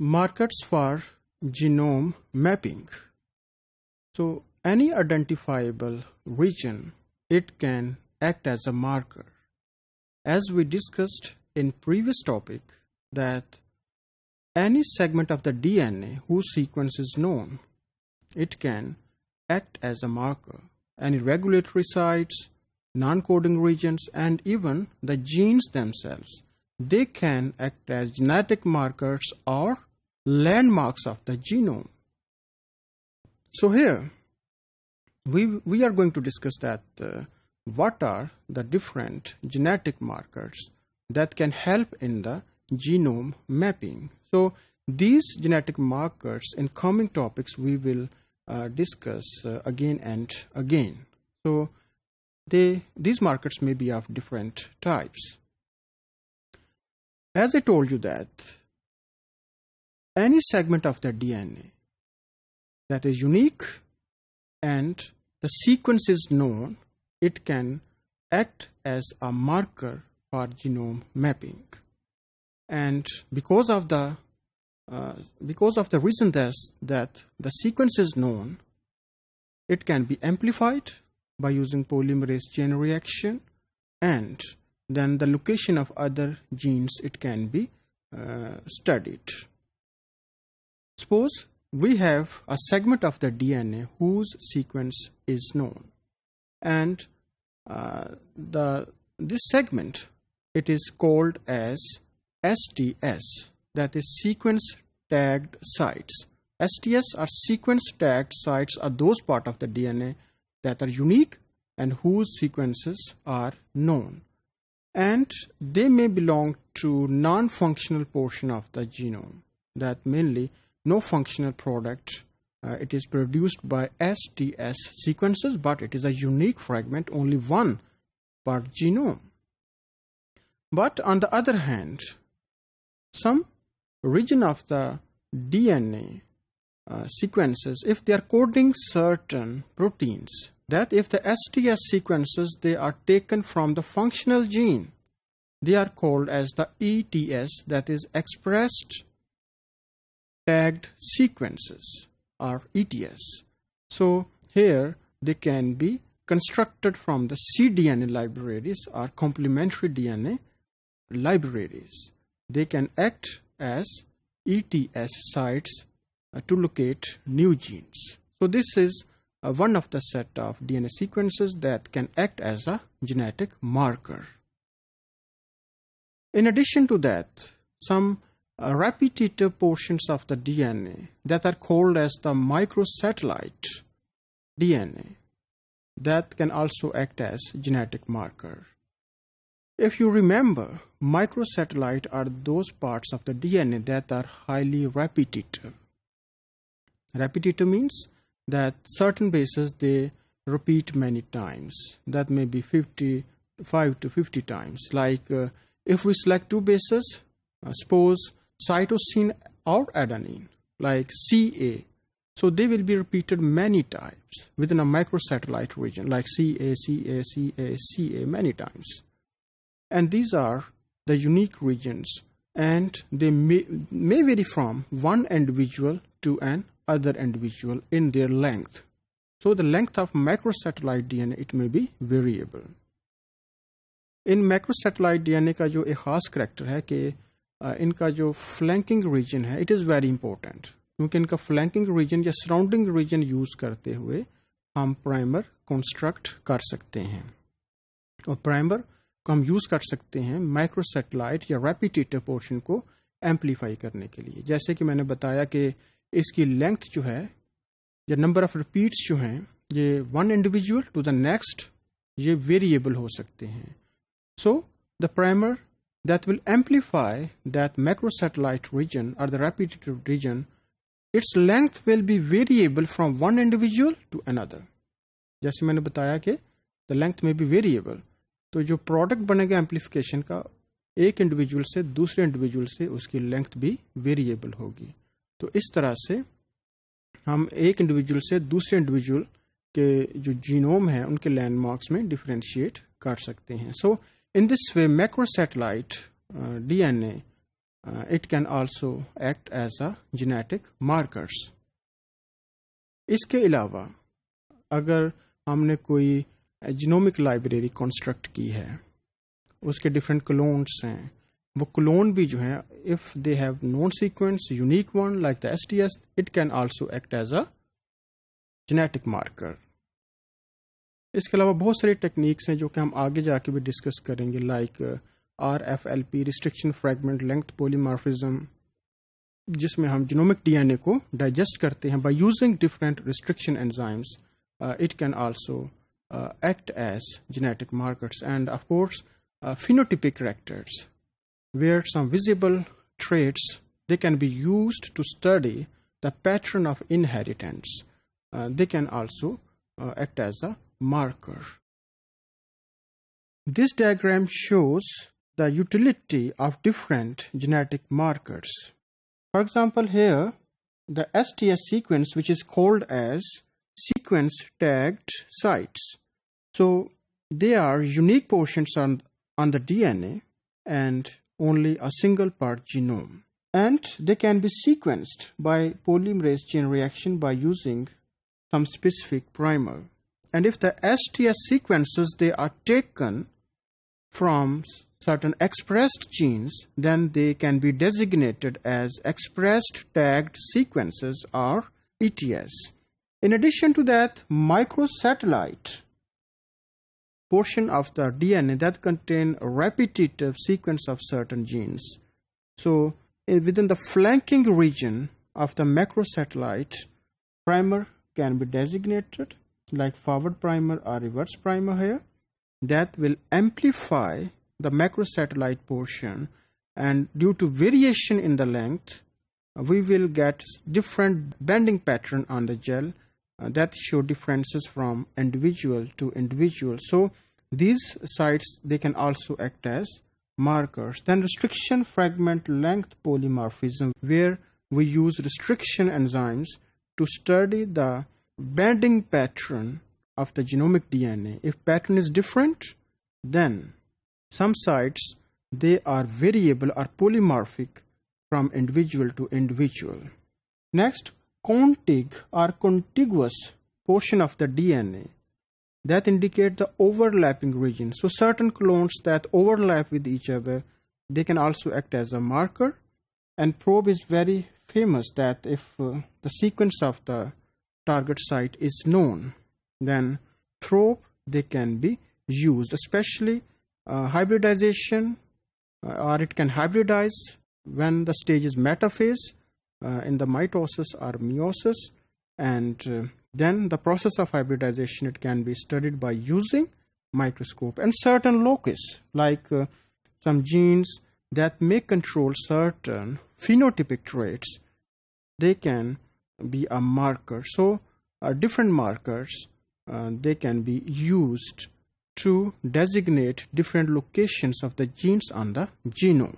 Markers for genome mapping. So any identifiable region, it can act as a marker. As we discussed in previous topic, that any segment of the DNA whose sequence is known, it can act as a marker. Any regulatory sites, non-coding regions, and even the genes themselves, they can act as genetic markers or landmarks of the genome. So here we are going to discuss that what are the different genetic markers that can help in the genome mapping. So these genetic markers in coming topics we will discuss again and again. So these markers may be of different types. As I told you that any segment of the DNA that is unique and the sequence is known, it can act as a marker for genome mapping. And because of the reason that the sequence is known, it can be amplified by using polymerase chain reaction, and then the location of other genes, it can be studied. Suppose we have a segment of the DNA whose sequence is known, and this segment, it is called as STS, that is sequence tagged sites. STS or sequence tagged sites are those parts of the DNA that are unique and whose sequences are known, and they may belong to non-functional portion of the genome, that mainly no functional product. It is produced by STS sequences, but it is a unique fragment, only one per genome. But on the other hand, some region of the DNA sequences, if they are coding certain proteins, that if the STS sequences, they are taken from the functional gene, they are called as the ETS, that is expressed tagged sequences, or ETS. So here they can be constructed from the cDNA libraries or complementary DNA libraries. They can act as ETS sites to locate new genes. So this is one of the set of DNA sequences that can act as a genetic marker. In addition to that, some repetitive portions of the DNA that are called as the microsatellite DNA, that can also act as genetic marker. If you remember, microsatellite are those parts of the DNA that are highly repetitive. Repetitive means that certain bases, they repeat many times. That may be 55 to 50 times. Like if we select two bases, suppose cytosine or adenine, like CA, so they will be repeated many times within a microsatellite region, like CA, CA, CA, CA, many times. And these are the unique regions, and they may vary from one individual to an other individual in their length. So the length of microsatellite DNA, it may be variable. इन macrosatellite DNA का जो एक ख़ास character है कि इनका जो flanking region है, इट इज़ वेरी इंपॉर्टेंट, क्योंकि इनका फ्लैंकिंग रीजन या सराउंडिंग रीजन यूज़ करते हुए हम प्राइमर कंस्ट्रक्ट कर सकते हैं. और प्राइमर को हम यूज़ कर सकते हैं माइक्रोसैटेलाइट या रेपिटेटिव पोर्शन को एम्पलीफाई करने के लिए. जैसे कि मैंने बताया कि इसकी लेंथ जो है या नंबर ऑफ रिपीट्स जो हैं, ये one individual to the next, ये वेरिएबल हो सकते हैं. So the primer that will amplify that macrosatellite region or the repetitive region, its length will be variable from one individual to another. जैसे मैंने बताया कि the length may be variable, तो जो प्रोडक्ट बनेगा एम्पलीफिकेशन का, एक इंडिविजुअल से दूसरे इंडिविजुअल से उसकी लेंथ भी वेरिएबल होगी. तो इस तरह से हम एक इंडिविजुअल से दूसरे इंडिविजुअल के जो जीनोम है उनके लैंडमार्क्स में डिफरेंशिएट कर सकते हैं. सो in this way, macrosatellite DNA it can also act as a genetic markers. इसके अलावा अगर हमने कोई जीनोमिक लाइब्रेरी कंस्ट्रक्ट की है, उसके डिफरेंट क्लोन्स हैं, वो क्लोन भी जो हैं, if they have known sequence unique one like the STS, it can also act as a genetic marker. इसके अलावा बहुत सारी टेक्निक्स हैं जो कि हम आगे जाके भी डिस्कस करेंगे, like RFLP restriction fragment length polymorphism, जिसमें हम जीनोमिक DNA को डाइजेस्ट करते हैं by using different restriction enzymes. It can also act as genetic markers, and of course phenotypic characters, where some visible traits they can be used to study the pattern of inheritance. They can also act as a marker. This diagram shows the utility of different genetic markers. For example, here the STS sequence, which is called as sequence tagged sites. So they are unique portions on the DNA and only a single part genome. And they can be sequenced by polymerase chain reaction by using some specific primer. And if the STS sequences, they are taken from certain expressed genes, then they can be designated as expressed tagged sequences or ETS. In addition to that, microsatellite portion of the DNA that contain a repetitive sequence of certain genes. So within the flanking region of the macrosatellite, primer can be designated like forward primer or reverse primer here, that will amplify the macrosatellite portion, and due to variation in the length, we will get different bending pattern on the gel that show differences from individual to individual. So these sites, they can also act as markers. Then restriction fragment length polymorphism, where we use restriction enzymes to study the bending pattern of the genomic DNA. If pattern is different, then some sites, they are variable or polymorphic from individual to individual. Next, contig or contiguous portion of the DNA that indicate the overlapping region. So certain clones that overlap with each other, they can also act as a marker. And probe is very famous that if the sequence of the target site is known, then probe they can be used, especially hybridization, or it can hybridize when the stage is metaphase in the mitosis or meiosis, and then the process of hybridization, it can be studied by using microscope. And certain locus, like some genes that may control certain phenotypic traits, they can be a marker. So different markers, they can be used to designate different locations of the genes on the genome.